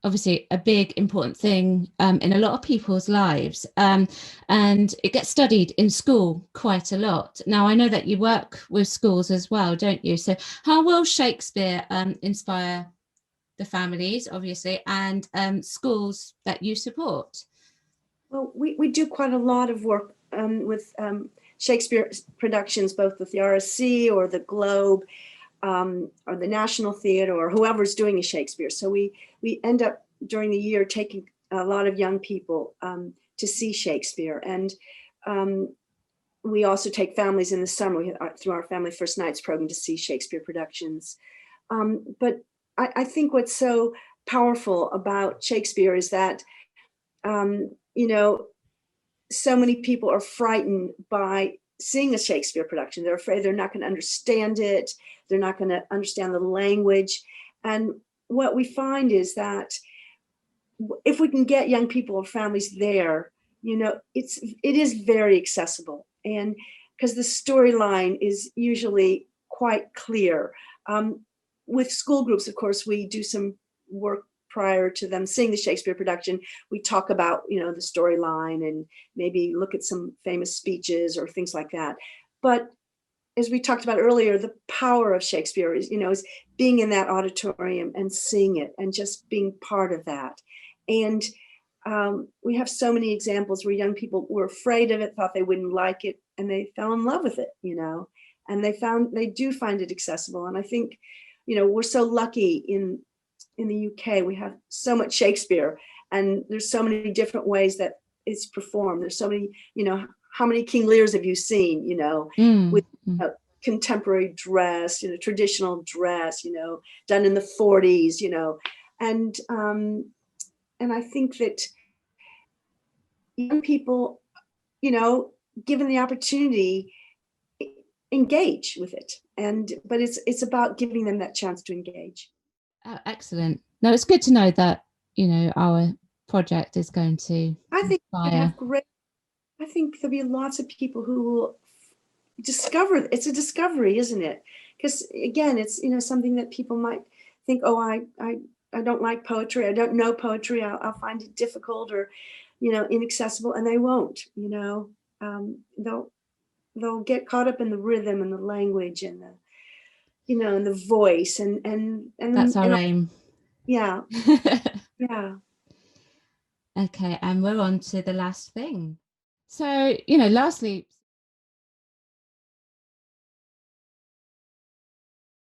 obviously a big important thing in a lot of people's lives, and it gets studied in school quite a lot. Now, I know that you work with schools as well, don't you? So how will Shakespeare inspire the families, obviously, and schools that you support? Well, we do quite a lot of work with Shakespeare productions, both with the RSC or the Globe, or the National Theatre, or whoever's doing a Shakespeare. So we end up during the year taking a lot of young people to see Shakespeare. And we also take families in the summer through our Family First Nights program to see Shakespeare productions. But I think what's so powerful about Shakespeare is that, so many people are frightened by seeing a Shakespeare production. They're afraid they're not going to understand it. They're not going to understand the language. And what we find is that if we can get young people or families there, it is very accessible. And because the storyline is usually quite clear. With school groups, of course, we do some work prior to them seeing the Shakespeare production. We talk about, the storyline and maybe look at some famous speeches or things like that. But as we talked about earlier, the power of Shakespeare is being in that auditorium and seeing it and just being part of that. And we have so many examples where young people were afraid of it, thought they wouldn't like it, and they fell in love with it, and they do find it accessible. And I think, we're so lucky in the UK. We have so much Shakespeare, and there's so many different ways that it's performed. There's so many, how many King Lears have you seen, with contemporary dress, traditional dress, done in the 40s, and I think that young people, given the opportunity, engage with it. But it's about giving them that chance to engage. Oh, excellent. No, it's good to know that, our project is going to I think there'll be lots of people who will discover. It's a discovery, isn't it? Because again, it's something that people might think, oh, I don't like poetry, I don't know poetry, I'll find it difficult or inaccessible, and they won't. They'll get caught up in the rhythm and the language and the and the voice and that's our aim. Yeah. Yeah. Okay, and we're on to the last thing. So, lastly,